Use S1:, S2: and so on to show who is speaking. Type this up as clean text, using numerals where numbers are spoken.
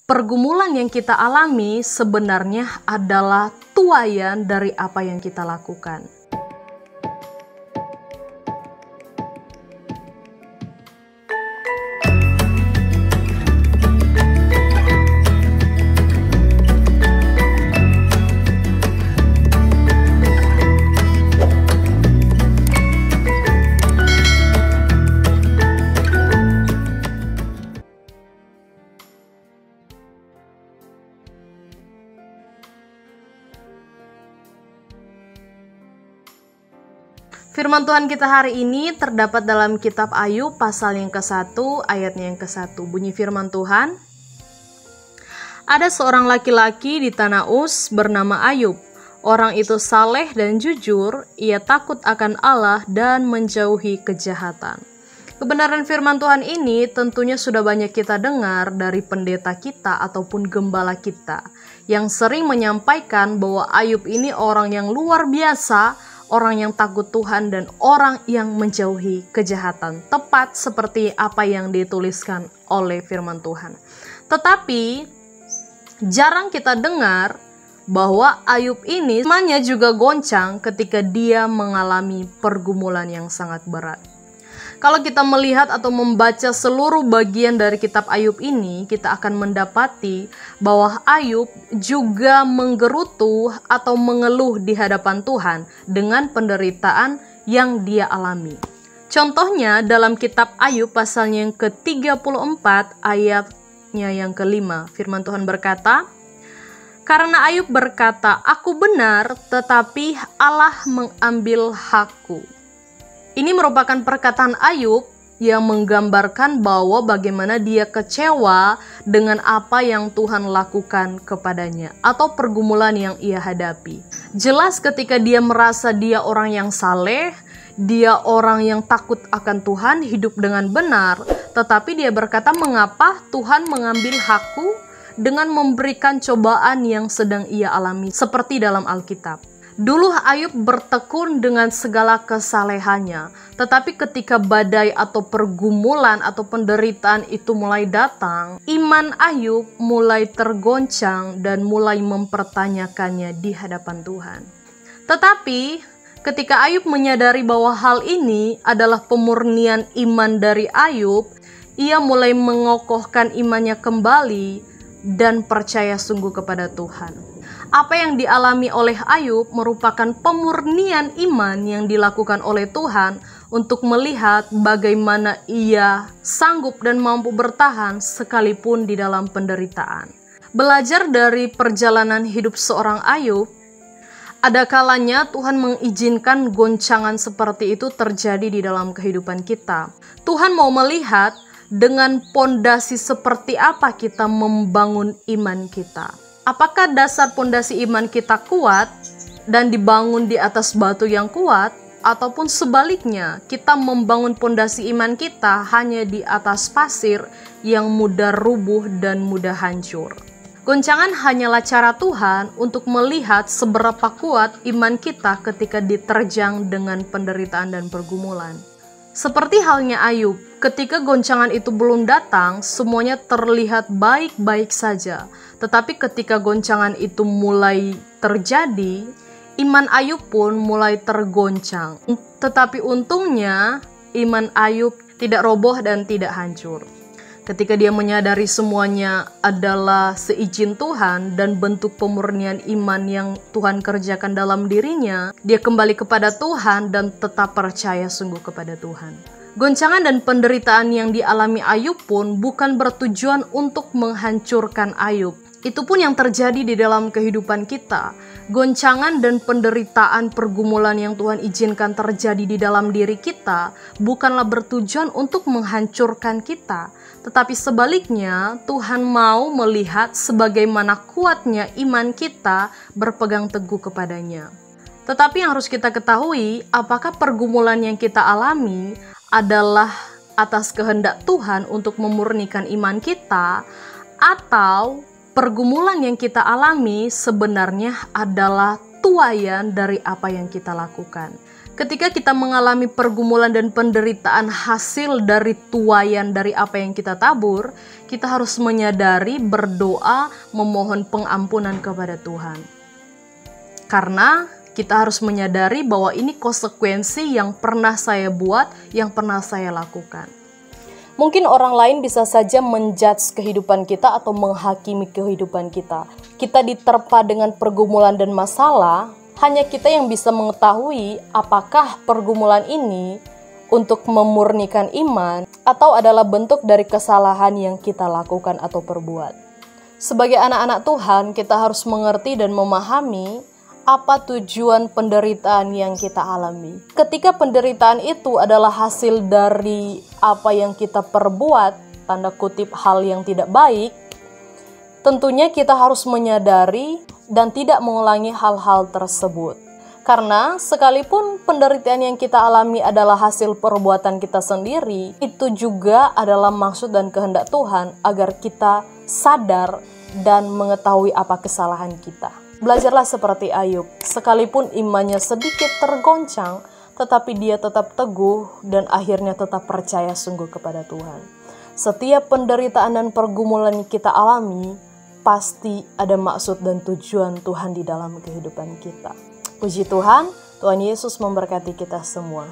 S1: pergumulan yang kita alami sebenarnya adalah tuaian dari apa yang kita lakukan. Firman Tuhan kita hari ini terdapat dalam kitab Ayub pasal yang ke-1 ayatnya yang ke-1. Bunyi firman Tuhan, ada seorang laki-laki di tanah Uz bernama Ayub. Orang itu saleh dan jujur, ia takut akan Allah dan menjauhi kejahatan. Kebenaran firman Tuhan ini tentunya sudah banyak kita dengar dari pendeta kita ataupun gembala kita yang sering menyampaikan bahwa Ayub ini orang yang luar biasa, orang yang takut Tuhan dan orang yang menjauhi kejahatan, tepat seperti apa yang dituliskan oleh firman Tuhan. Tetapi jarang kita dengar bahwa Ayub ini imannya juga goncang ketika dia mengalami pergumulan yang sangat berat. Kalau kita melihat atau membaca seluruh bagian dari kitab Ayub ini, kita akan mendapati bahwa Ayub juga menggerutu atau mengeluh di hadapan Tuhan dengan penderitaan yang dia alami. Contohnya dalam kitab Ayub pasalnya yang ke-34 ayatnya yang ke-5, firman Tuhan berkata, karena Ayub berkata, aku benar tetapi Allah mengambil hakku. Ini merupakan perkataan Ayub yang menggambarkan bahwa bagaimana dia kecewa dengan apa yang Tuhan lakukan kepadanya atau pergumulan yang ia hadapi. Jelas ketika dia merasa dia orang yang saleh, dia orang yang takut akan Tuhan, hidup dengan benar, tetapi dia berkata, mengapa Tuhan mengambil hakku dengan memberikan cobaan yang sedang ia alami, seperti dalam Alkitab. Dulu Ayub bertekun dengan segala kesalehannya, tetapi ketika badai atau pergumulan atau penderitaan itu mulai datang, iman Ayub mulai tergoncang dan mulai mempertanyakannya di hadapan Tuhan. Tetapi ketika Ayub menyadari bahwa hal ini adalah pemurnian iman dari Ayub, ia mulai mengokohkan imannya kembali dan percaya sungguh kepada Tuhan. Apa yang dialami oleh Ayub merupakan pemurnian iman yang dilakukan oleh Tuhan untuk melihat bagaimana ia sanggup dan mampu bertahan sekalipun di dalam penderitaan. Belajar dari perjalanan hidup seorang Ayub, ada kalanya Tuhan mengizinkan goncangan seperti itu terjadi di dalam kehidupan kita. Tuhan mau melihat dengan pondasi seperti apa kita membangun iman kita. Apakah dasar pondasi iman kita kuat dan dibangun di atas batu yang kuat, ataupun sebaliknya kita membangun pondasi iman kita hanya di atas pasir yang mudah rubuh dan mudah hancur. Goncangan hanyalah cara Tuhan untuk melihat seberapa kuat iman kita ketika diterjang dengan penderitaan dan pergumulan. Seperti halnya Ayub, ketika goncangan itu belum datang, semuanya terlihat baik-baik saja. Tetapi ketika goncangan itu mulai terjadi, iman Ayub pun mulai tergoncang. Tetapi untungnya, iman Ayub tidak roboh dan tidak hancur. Ketika dia menyadari semuanya adalah seizin Tuhan dan bentuk pemurnian iman yang Tuhan kerjakan dalam dirinya, dia kembali kepada Tuhan dan tetap percaya sungguh kepada Tuhan. Goncangan dan penderitaan yang dialami Ayub pun bukan bertujuan untuk menghancurkan Ayub. Itu pun yang terjadi di dalam kehidupan kita. Goncangan dan penderitaan pergumulan yang Tuhan izinkan terjadi di dalam diri kita bukanlah bertujuan untuk menghancurkan kita, tetapi sebaliknya Tuhan mau melihat sebagaimana kuatnya iman kita berpegang teguh kepadanya. Tetapi yang harus kita ketahui, apakah pergumulan yang kita alami adalah atas kehendak Tuhan untuk memurnikan iman kita, atau pergumulan yang kita alami sebenarnya adalah tuaian dari apa yang kita lakukan. Ketika kita mengalami pergumulan dan penderitaan hasil dari tuaian dari apa yang kita tabur, kita harus menyadari, berdoa, memohon pengampunan kepada Tuhan. Karena kita harus menyadari bahwa ini konsekuensi yang pernah saya buat, yang pernah saya lakukan. Mungkin orang lain bisa saja menjudge kehidupan kita atau menghakimi kehidupan kita. Kita diterpa dengan pergumulan dan masalah, hanya kita yang bisa mengetahui apakah pergumulan ini untuk memurnikan iman atau adalah bentuk dari kesalahan yang kita lakukan atau perbuat. Sebagai anak-anak Tuhan, kita harus mengerti dan memahami apa tujuan penderitaan yang kita alami. Ketika penderitaan itu adalah hasil dari apa yang kita perbuat, tanda kutip hal yang tidak baik, tentunya kita harus menyadari dan tidak mengulangi hal-hal tersebut. Karena sekalipun penderitaan yang kita alami adalah hasil perbuatan kita sendiri, itu juga adalah maksud dan kehendak Tuhan agar kita sadar dan mengetahui apa kesalahan kita. Belajarlah seperti Ayub, sekalipun imannya sedikit tergoncang, tetapi dia tetap teguh dan akhirnya tetap percaya sungguh kepada Tuhan. Setiap penderitaan dan pergumulan yang kita alami, pasti ada maksud dan tujuan Tuhan di dalam kehidupan kita. Puji Tuhan, Tuhan Yesus memberkati kita semua.